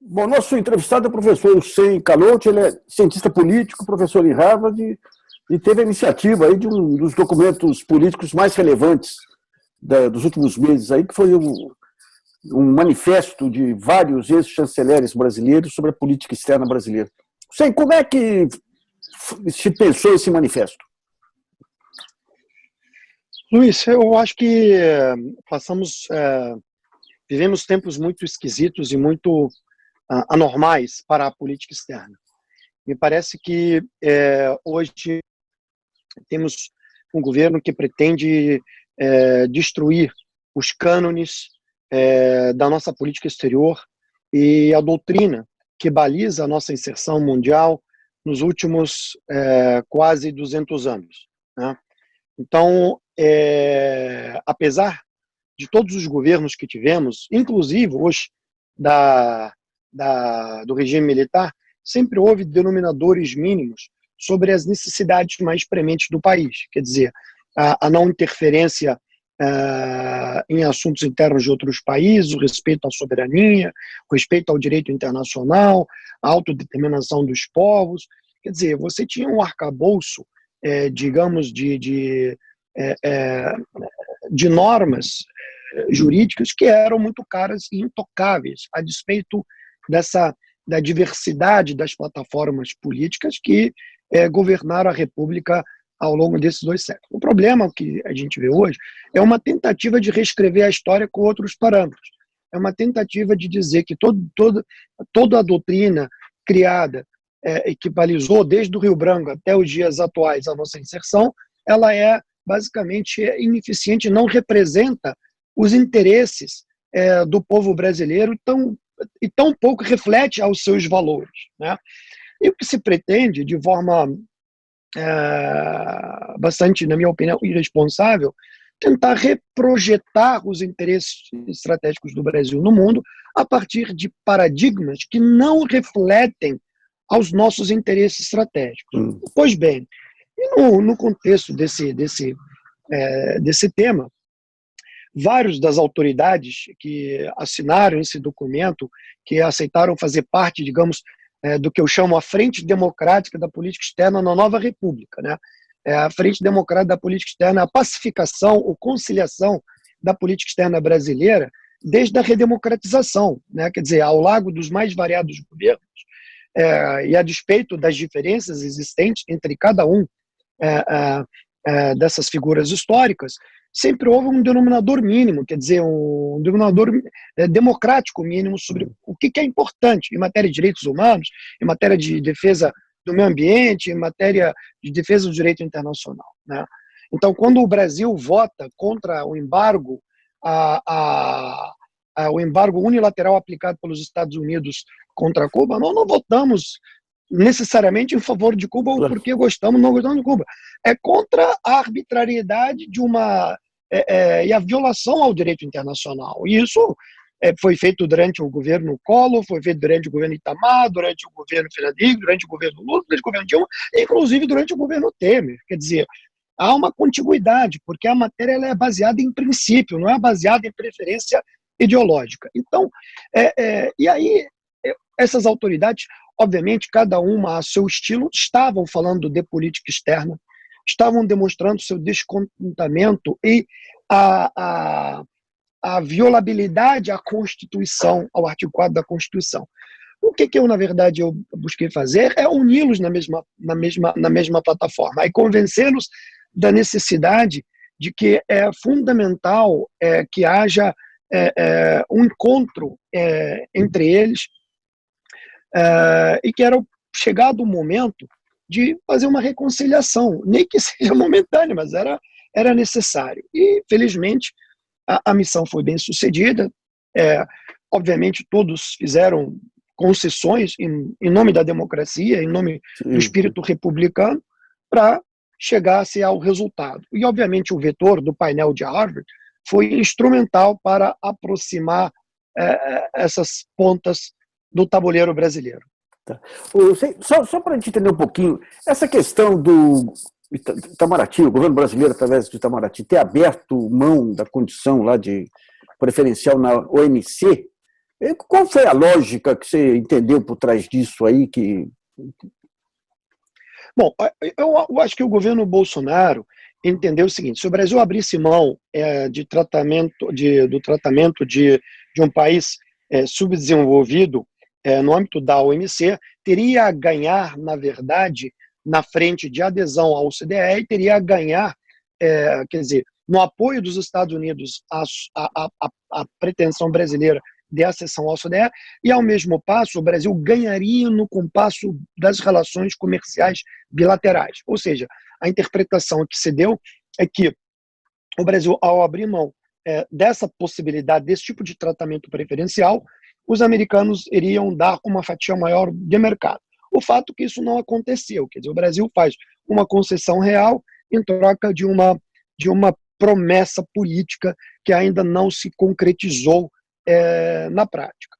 Bom, nosso entrevistado é o professor Hussein Kalout, ele é cientista político, professor em Harvard, e teve a iniciativa aí de um dos documentos políticos mais relevantes dos últimos meses, aí, que foi um manifesto de vários ex-chanceleres brasileiros sobre a política externa brasileira. Hussein, como é que se pensou esse manifesto? Luiz, eu acho que vivemos tempos muito esquisitos e muito anormais para a política externa. Me parece que hoje temos um governo que pretende destruir os cânones da nossa política exterior e a doutrina que baliza a nossa inserção mundial nos últimos quase 200 anos, né? Então, apesar de todos os governos que tivemos, inclusive os do regime militar, sempre houve denominadores mínimos sobre as necessidades mais prementes do país. Quer dizer, a não interferência em assuntos internos de outros países, o respeito à soberania, o respeito ao direito internacional, a autodeterminação dos povos. Quer dizer, você tinha um arcabouço, digamos, de normas jurídicas que eram muito caras e intocáveis, a despeito da diversidade das plataformas políticas que governaram a República ao longo desses 2 séculos. O problema que a gente vê hoje é uma tentativa de reescrever a história com outros parâmetros. É uma tentativa de dizer que toda a doutrina criada e que balizou desde o Rio Branco até os dias atuais a nossa inserção, ela é basicamente ineficiente, não representa os interesses do povo brasileiro e tão pouco reflete aos seus valores, né? E o que se pretende, de forma bastante, na minha opinião, irresponsável, tentar reprojetar os interesses estratégicos do Brasil no mundo a partir de paradigmas que não refletem aos nossos interesses estratégicos. Pois bem, e no contexto desse tema, vários das autoridades que assinaram esse documento, que aceitaram fazer parte, digamos, do que eu chamo a Frente Democrática da Política Externa na Nova República, né? A Frente Democrática da Política Externa, a pacificação ou conciliação da política externa brasileira desde a redemocratização, né? Quer dizer, ao largo dos mais variados governos, e a despeito das diferenças existentes entre cada um dessas figuras históricas, sempre houve um denominador mínimo, quer dizer, um denominador democrático mínimo sobre o que é importante em matéria de direitos humanos, em matéria de defesa do meio ambiente, em matéria de defesa do direito internacional, né? Então, quando o Brasil vota contra o embargo, o embargo unilateral aplicado pelos Estados Unidos contra Cuba, nós não votamos necessariamente em favor de Cuba ou porque gostamos ou não gostamos de Cuba. É contra a arbitrariedade de e a violação ao direito internacional. E isso foi feito durante o governo Collor, foi feito durante o governo Itamar, durante o governo Fernando Henrique, durante o governo Lula, durante o governo Dilma, e inclusive durante o governo Temer. Quer dizer, há uma contiguidade, porque a matéria ela é baseada em princípio, não é baseada em preferência ideológica. Então, e aí, essas autoridades, obviamente, cada uma a seu estilo, estavam falando de política externa, estavam demonstrando seu descontentamento e a violabilidade à Constituição, ao artigo 4 da Constituição. O que eu, na verdade, eu busquei fazer é uni-los na mesma plataforma e convencê-los da necessidade de que é fundamental que haja um encontro entre eles e que era chegado o momento de fazer uma reconciliação, nem que seja momentânea, mas era necessário. E, felizmente, a missão foi bem sucedida. Obviamente, todos fizeram concessões em nome da democracia, em nome do espírito republicano, para chegar-se ao resultado. E, obviamente, o vetor do painel de Harvard foi instrumental para aproximar essas pontas do tabuleiro brasileiro. Tá. Só para a gente entender um pouquinho, essa questão do Itamaraty, o governo brasileiro, através do Itamaraty, ter aberto mão da condição lá de preferencial na OMC, Qual foi a lógica que você entendeu por trás disso aí? Bom, eu acho que o governo Bolsonaro entendeu o seguinte: se o Brasil abrisse mão do tratamento de um país subdesenvolvido no âmbito da OMC, teria a ganhar, na verdade, na frente de adesão à OCDE e teria a ganhar, quer dizer, no apoio dos Estados Unidos à pretensão brasileira de acessão à OCDE, e, ao mesmo passo, o Brasil ganharia no compasso das relações comerciais bilaterais. Ou seja, a interpretação que se deu é que o Brasil, ao abrir mão dessa possibilidade, desse tipo de tratamento preferencial, os americanos iriam dar uma fatia maior de mercado. O fato é que isso não aconteceu, quer dizer, o Brasil faz uma concessão real em troca de uma promessa política que ainda não se concretizou na prática.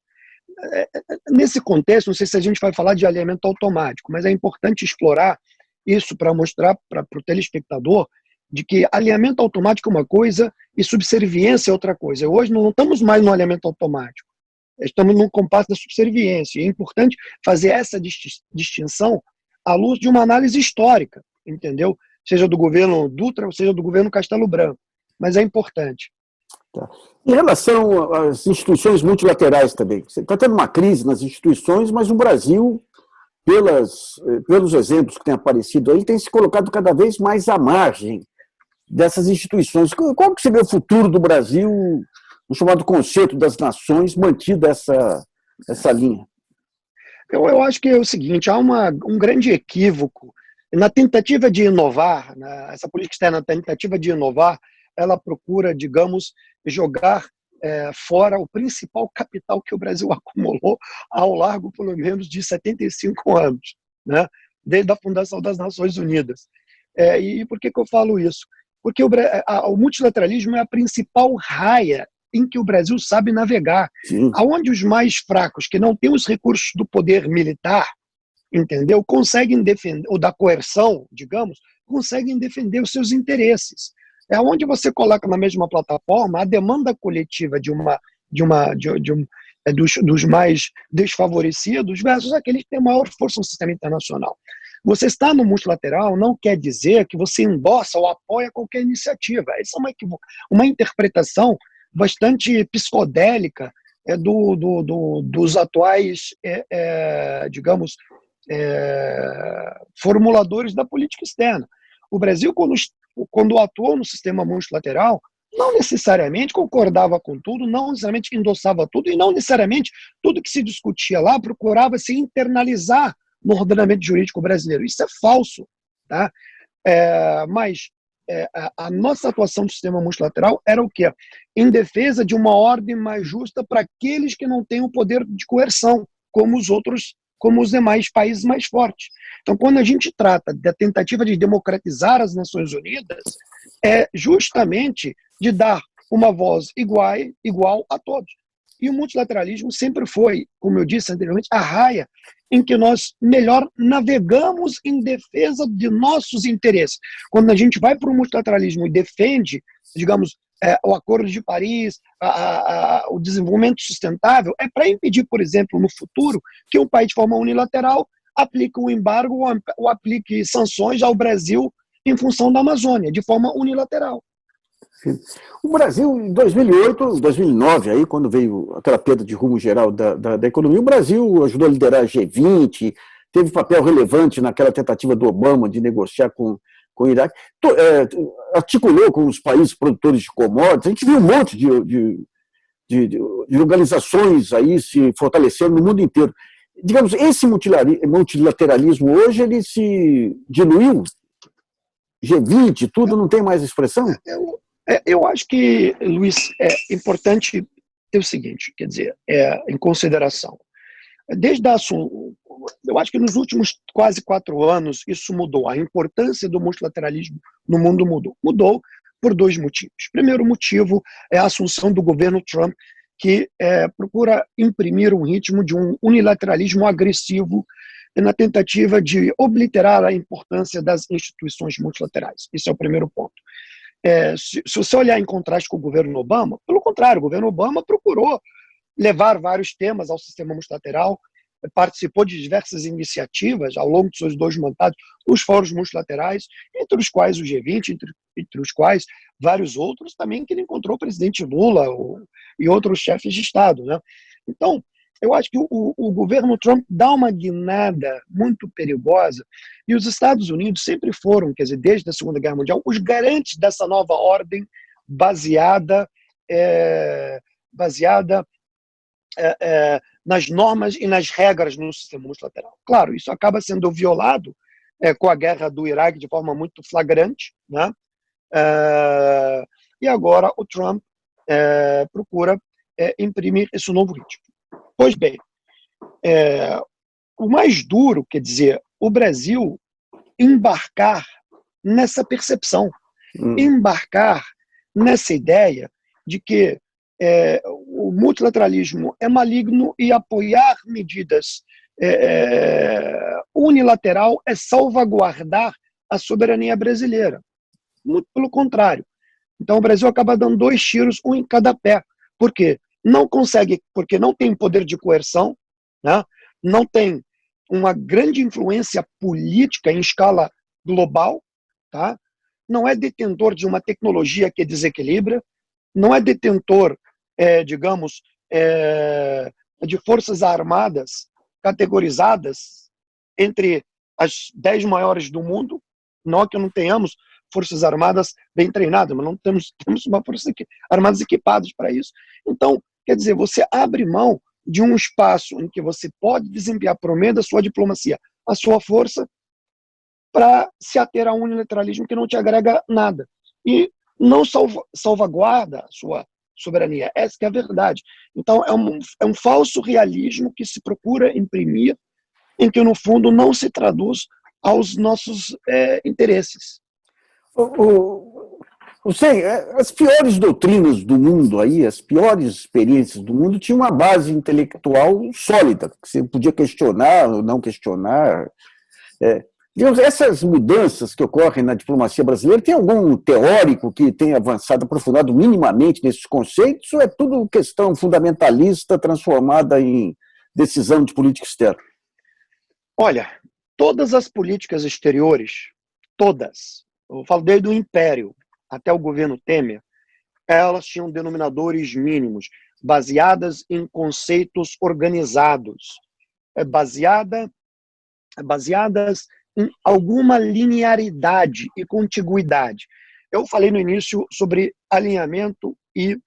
Nesse contexto, não sei se a gente vai falar de alinhamento automático, mas é importante explorar isso para mostrar para o telespectador de que alinhamento automático é uma coisa e subserviência é outra coisa. Hoje não estamos mais no alinhamento automático, estamos no compasso da subserviência. É importante fazer essa distinção à luz de uma análise histórica, entendeu? Seja do governo Dutra, ou seja do governo Castelo Branco. Mas é importante. Tá. Em relação às instituições multilaterais também, você está tendo uma crise nas instituições, mas o Brasil, pelos exemplos que têm aparecido aí, tem se colocado cada vez mais à margem dessas instituições. Qual que seria o futuro do Brasil, no chamado conceito das nações, mantida essa linha? Eu acho que é o seguinte, há um grande equívoco na tentativa de inovar, essa política externa, na tentativa de inovar, ela procura, digamos, jogar fora o principal capital que o Brasil acumulou ao largo, pelo menos, de 75 anos, né? Desde a fundação das Nações Unidas. E por que eu falo isso? Porque o multilateralismo é a principal raia em que o Brasil sabe navegar. Sim. Aonde os mais fracos, que não têm os recursos do poder militar, entendeu, conseguem defender, ou da coerção, digamos, conseguem defender os seus interesses. É onde você coloca na mesma plataforma a demanda coletiva dos mais desfavorecidos versus aqueles que têm maior força no sistema internacional. Você está no multilateral não quer dizer que você endossa ou apoia qualquer iniciativa. Essa é uma interpretação bastante psicodélica dos atuais, digamos, formuladores da política externa. O Brasil, quando atuou no sistema multilateral, não necessariamente concordava com tudo, não necessariamente endossava tudo, e não necessariamente tudo que se discutia lá procurava se internalizar no ordenamento jurídico brasileiro. Isso é falso. Tá? Mas a nossa atuação no sistema multilateral era o quê? Em defesa de uma ordem mais justa para aqueles que não têm o poder de coerção, como os demais países mais fortes. Então, quando a gente trata da tentativa de democratizar as Nações Unidas, é justamente de dar uma voz igual a todos. E o multilateralismo sempre foi, como eu disse anteriormente, a raia em que nós melhor navegamos em defesa de nossos interesses. Quando a gente vai para o multilateralismo e defende, digamos, o Acordo de Paris, o desenvolvimento sustentável, é para impedir, por exemplo, no futuro, que um país de forma unilateral aplique um embargo ou aplique sanções ao Brasil em função da Amazônia, de forma unilateral. O Brasil, em 2008, 2009, aí, quando veio aquela perda de rumo geral da economia, o Brasil ajudou a liderar a G20, teve papel relevante naquela tentativa do Obama de negociar com o Iraque, articulou com os países produtores de commodities. A gente viu um monte de organizações aí se fortalecendo no mundo inteiro. Digamos, esse multilateralismo hoje, ele se diluiu? G20, tudo não tem mais expressão? Eu acho que, Luiz, é importante ter o seguinte, quer dizer, em consideração. Eu acho que nos últimos quase 4 anos isso mudou. A importância do multilateralismo no mundo mudou. Mudou por 2 motivos. Primeiro motivo é a assunção do governo Trump, que procura imprimir um ritmo de um unilateralismo agressivo na tentativa de obliterar a importância das instituições multilaterais. Esse é o primeiro ponto. Se você olhar em contraste com o governo Obama, pelo contrário, o governo Obama procurou levar vários temas ao sistema multilateral, participou de diversas iniciativas ao longo de seus 2 mandatos, os fóruns multilaterais, entre os quais o G20, entre os quais vários outros também que ele encontrou o presidente Lula e outros chefes de Estado, né? Então, eu acho que o governo Trump dá uma guinada muito perigosa e os Estados Unidos sempre foram, quer dizer, desde a Segunda Guerra Mundial, os garantes dessa nova ordem baseada nas normas e nas regras no sistema multilateral. Claro, isso acaba sendo violado com a guerra do Iraque de forma muito flagrante, né? E agora o Trump procura imprimir esse novo ritmo. Pois bem, o mais duro, quer dizer, o Brasil embarcar nessa percepção, embarcar nessa ideia de que o multilateralismo é maligno e apoiar medidas unilateral é salvaguardar a soberania brasileira. Muito pelo contrário. Então o Brasil acaba dando 2 tiros, um em cada pé. Por quê? Não consegue, porque não tem poder de coerção, né? Não tem uma grande influência política em escala global, tá? Não é detentor de uma tecnologia que desequilibra, não é detentor, digamos, de forças armadas categorizadas entre as 10 maiores do mundo. Não que não tenhamos forças armadas bem treinadas, mas não temos uma força armadas equipadas para isso. Então, quer dizer, você abre mão de um espaço em que você pode desempenhar, por meio da sua diplomacia, a sua força, para se ater a um unilateralismo que não te agrega nada. E não salvaguarda a sua soberania. Essa que é a verdade. Então, é um falso realismo que se procura imprimir, em que, no fundo, não se traduz aos nossos interesses. As piores doutrinas do mundo aí, as piores experiências do mundo tinham uma base intelectual sólida, que você podia questionar ou não questionar. Digamos, essas mudanças que ocorrem na diplomacia brasileira, tem algum teórico que tenha avançado, aprofundado minimamente nesses conceitos, ou é tudo questão fundamentalista transformada em decisão de política externa? Olha, todas as políticas exteriores, todas, eu falo desde o Império até o governo Temer, elas tinham denominadores mínimos, baseadas em conceitos organizados, baseadas em alguma linearidade e contiguidade. Eu falei no início sobre alinhamento e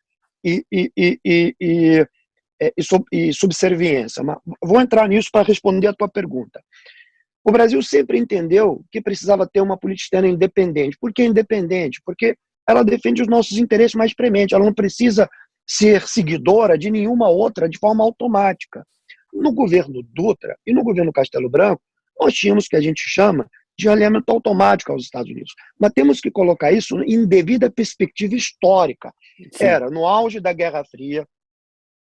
subserviência, mas vou entrar nisso para responder a tua pergunta. O Brasil sempre entendeu que precisava ter uma política externa independente. Por que independente? Porque ela defende os nossos interesses mais prementes, ela não precisa ser seguidora de nenhuma outra de forma automática. No governo Dutra e no governo Castelo Branco, nós tínhamos o que a gente chama de alinhamento automático aos Estados Unidos. Mas temos que colocar isso em devida perspectiva histórica. Sim. Era no auge da Guerra Fria,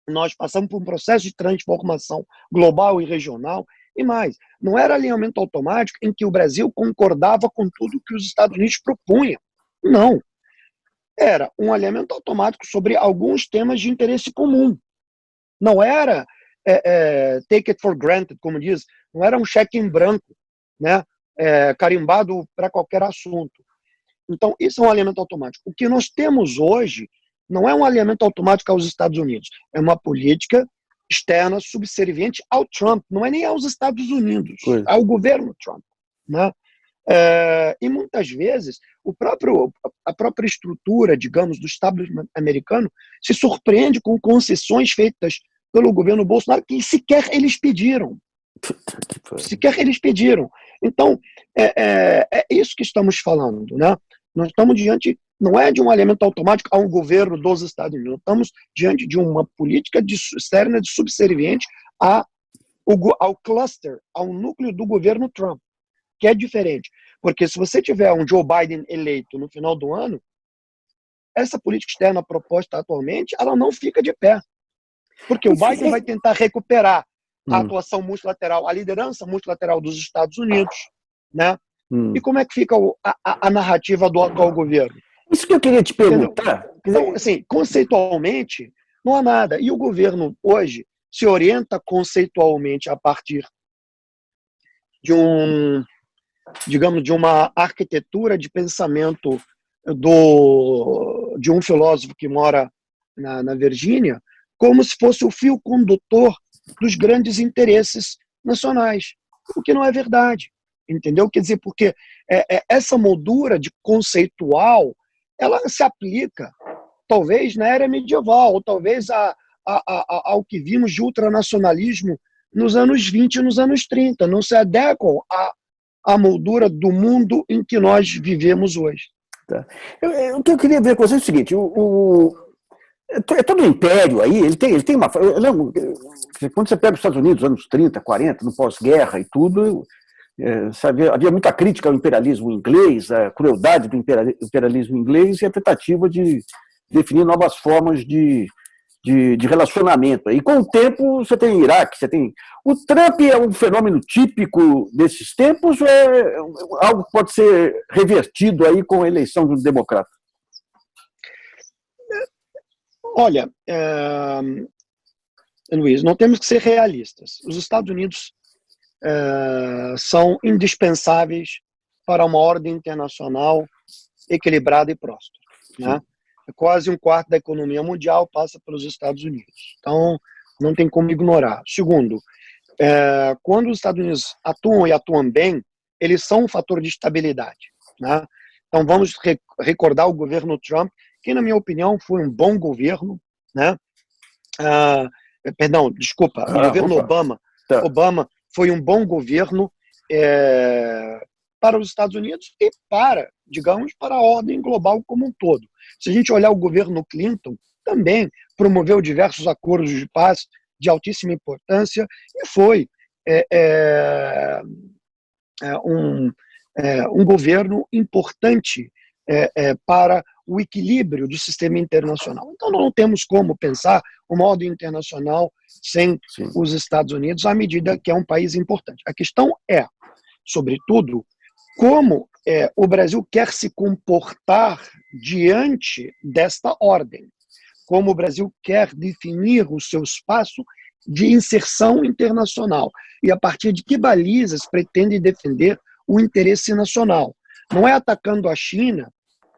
nós passamos por um processo de transformação global e regional, e mais, não era alinhamento automático em que o Brasil concordava com tudo que os Estados Unidos propunham. Não. Era um alinhamento automático sobre alguns temas de interesse comum. Não era take it for granted, como diz, não era um cheque em branco, né, carimbado para qualquer assunto. Então, isso é um alinhamento automático. O que nós temos hoje não é um alinhamento automático aos Estados Unidos, é uma política externa subserviente ao Trump, não é nem aos Estados Unidos, ao governo Trump, né? E muitas vezes a própria estrutura, digamos, do establishment americano se surpreende com concessões feitas pelo governo Bolsonaro que sequer eles pediram. Sequer eles pediram. Então, é isso que estamos falando, né? Nós estamos diante, não é de um alinhamento automático ao governo dos Estados Unidos, nós estamos diante de uma política externa de subserviente ao cluster, ao núcleo do governo Trump, que é diferente. Porque se você tiver um Joe Biden eleito no final do ano, essa política externa proposta atualmente, ela não fica de pé. Porque o Biden vai tentar recuperar a atuação multilateral, a liderança multilateral dos Estados Unidos, né? E como é que fica a narrativa do atual governo? Isso que eu queria te perguntar. Então, assim, conceitualmente, Não há nada. E o governo hoje se orienta conceitualmente a partir de digamos, de uma arquitetura de pensamento de um filósofo que mora na Virgínia, como se fosse o fio condutor dos grandes interesses nacionais, o que não é verdade, entendeu? Quer dizer, porque essa moldura de conceitual, ela se aplica, talvez, na era medieval, ou talvez ao que vimos de ultranacionalismo nos anos 20 e nos anos 30, não se adequam à moldura do mundo em que nós vivemos hoje. Tá. O que eu queria ver com você é o seguinte, é todo o império aí, ele tem uma... Eu lembro, quando você pega os Estados Unidos, anos 30, 40, no pós-guerra e tudo, sabe, havia muita crítica ao imperialismo inglês, a crueldade do imperialismo inglês e a tentativa de definir novas formas de relacionamento. E com o tempo você tem o Iraque, você tem... O Trump é um fenômeno típico desses tempos ou é algo que pode ser revertido aí com a eleição de um democrata? Olha, Luiz, não temos que ser realistas. Os Estados Unidos são indispensáveis para uma ordem internacional equilibrada e próspera, né? Quase um quarto da economia mundial passa pelos Estados Unidos. Então, não tem como ignorar. Segundo, quando os Estados Unidos atuam e atuam bem, eles são um fator de estabilidade, né? Então, vamos recordar o governo Trump, que, na minha opinião, foi um bom governo, né? Perdão, desculpa, o governo Obama. Tá. Obama foi um bom governo para os Estados Unidos e digamos, para a ordem global como um todo. Se a gente olhar o governo Clinton, também promoveu diversos acordos de paz de altíssima importância e foi um governo importante para o equilíbrio do sistema internacional. Então, não temos como pensar uma ordem internacional sem os Estados Unidos, à medida que é um país importante. A questão é, sobretudo, como o Brasil quer se comportar diante desta ordem, como o Brasil quer definir o seu espaço de inserção internacional e a partir de que balizas pretende defender o interesse nacional. Não é atacando a China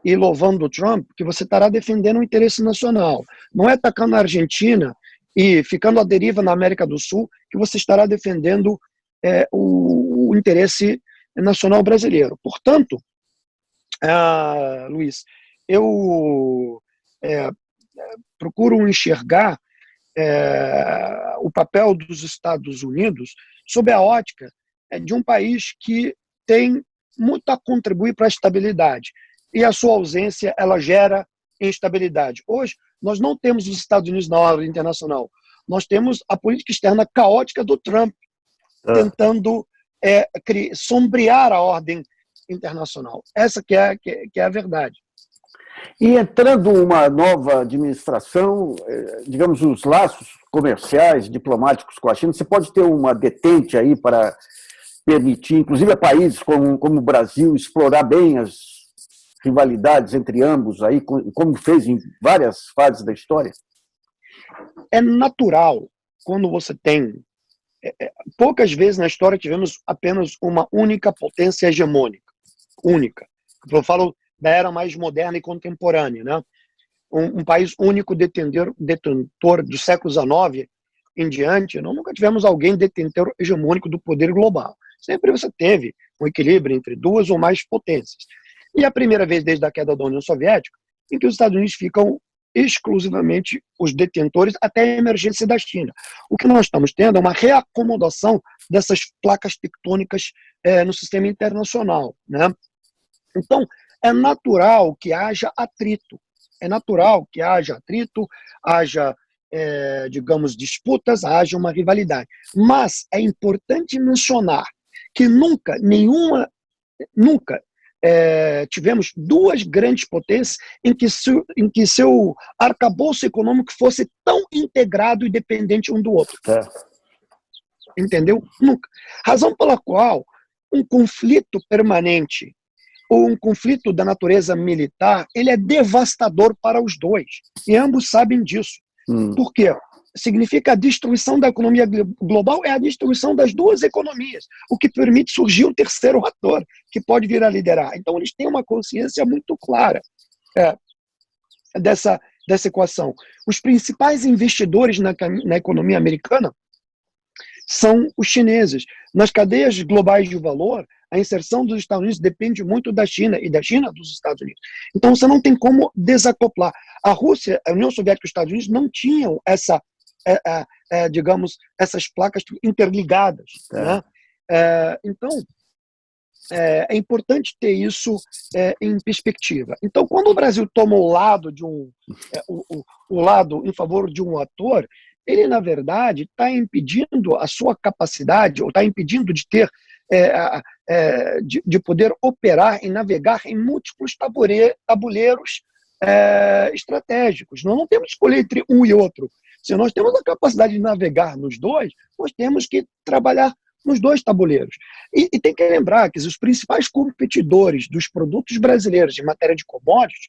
e louvando o Trump que você estará defendendo o interesse nacional. Não é atacando a Argentina e ficando à deriva na América do Sul que você estará defendendo o interesse nacional brasileiro. Portanto, Luiz, eu procuro enxergar o papel dos Estados Unidos sob a ótica de um país que tem muito a contribuir para a estabilidade. E a sua ausência, ela gera instabilidade. Hoje, nós não temos os Estados Unidos na ordem internacional. Nós temos a política externa caótica do Trump, tentando sombrear a ordem internacional. Essa que é a verdade. E entrando uma nova administração, digamos, os laços comerciais, diplomáticos com a China, você pode ter uma detente aí para permitir, inclusive a países como o Brasil, explorar bem as rivalidades entre ambos, aí, como fez em várias fases da história? É natural, quando você tem... poucas vezes na história tivemos apenas uma única potência hegemônica, única. Eu falo da era mais moderna e contemporânea, né? Um país único detentor do século XIX em diante, nunca tivemos alguém detentor hegemônico do poder global. Sempre você teve um equilíbrio entre duas ou mais potências. E é a primeira vez desde a queda da União Soviética em que os Estados Unidos ficam exclusivamente os detentores até a emergência da China. O que nós estamos tendo é uma reacomodação dessas placas tectônicas no sistema internacional, né? Então, é natural que haja atrito. É natural que haja atrito, haja, digamos, disputas, haja uma rivalidade. Mas é importante mencionar que nunca tivemos duas grandes potências em que seu arcabouço econômico fosse tão integrado e dependente um do outro. Entendeu? Nunca. Razão pela qual um conflito permanente ou um conflito da natureza militar, ele é devastador para os dois. E ambos sabem disso. Por quê? Significa a destruição da economia global é a destruição das duas economias, o que permite surgir um terceiro ator que pode vir a liderar. Então, eles têm uma consciência muito clara dessa equação. Os principais investidores na economia americana são os chineses. Nas cadeias globais de valor, a inserção dos Estados Unidos depende muito da China e da China dos Estados Unidos. Então, você não tem como desacoplar. A Rússia, a União Soviética e os Estados Unidos não tinham digamos, essas placas interligadas. Né? Então, é importante ter isso em perspectiva. Então, quando o Brasil toma o lado o lado em favor de um ator, ele, na verdade, está impedindo a sua capacidade, ou está impedindo de ter, de poder operar e navegar em múltiplos tabuleiros estratégicos. Nós não temos que escolher entre um e outro. Se nós temos a capacidade de navegar nos dois, nós temos que trabalhar nos dois tabuleiros. E tem que lembrar que os principais competidores dos produtos brasileiros em matéria de commodities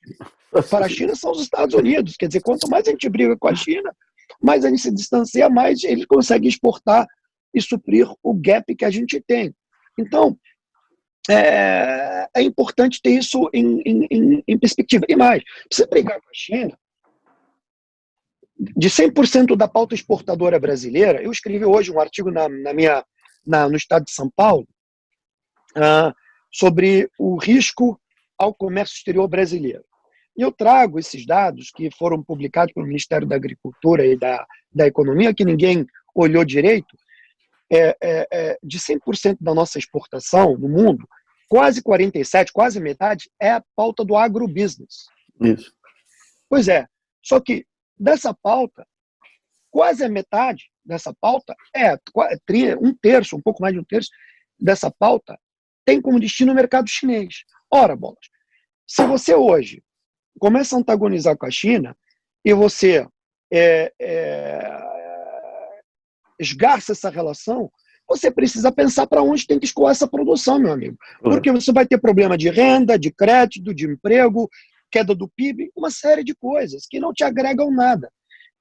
para a China são os Estados Unidos. Quer dizer, quanto mais a gente briga com a China, mais a gente se distancia, mais ele consegue exportar e suprir o gap que a gente tem. Então, é importante ter isso em perspectiva. E mais, para você brigar com a China, de 100% da pauta exportadora brasileira, eu escrevi hoje um artigo no estado de São Paulo sobre o risco ao comércio exterior brasileiro. E eu trago esses dados que foram publicados pelo Ministério da Agricultura e da Economia, que ninguém olhou direito. De 100% da nossa exportação no mundo, quase 47%, quase metade, é a pauta do agrobusiness. Isso. Pois é, só que dessa pauta, quase a metade dessa pauta um terço, um pouco mais de um terço dessa pauta tem como destino o mercado chinês. Ora, bolas, se você hoje começa a antagonizar com a China e você esgarça essa relação, você precisa pensar para onde tem que escoar essa produção, meu amigo. Porque você vai ter problema de renda, de crédito, de emprego, queda do PIB, uma série de coisas que não te agregam nada.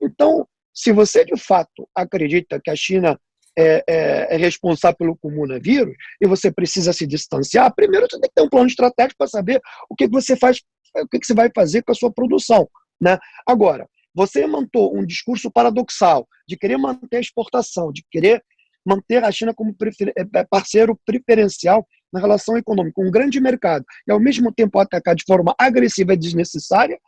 Então, se você de fato acredita que a China é responsável pelo coronavírus e você precisa se distanciar, primeiro você tem que ter um plano estratégico para saber o que você faz, o que você vai fazer com a sua produção. Né? Agora, você montou um discurso paradoxal de querer manter a exportação, de querer manter a China como parceiro preferencial na relação econômica, um grande mercado, e ao mesmo tempo atacar de forma agressiva e desnecessária,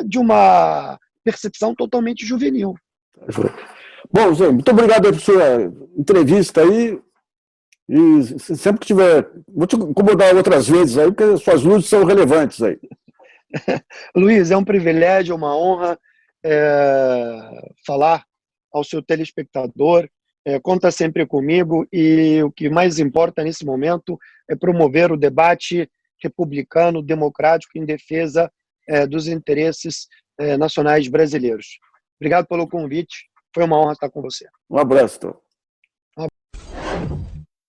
de uma percepção totalmente juvenil. Bom, Zé, muito obrigado pela sua entrevista aí. E sempre que tiver. Vou te incomodar outras vezes aí, porque suas luzes são relevantes aí. Luiz, é um privilégio, uma honra falar ao seu telespectador. Conta sempre comigo e o que mais importa nesse momento é promover o debate republicano, democrático, em defesa dos interesses nacionais brasileiros. Obrigado pelo convite. Foi uma honra estar com você. Um abraço, então.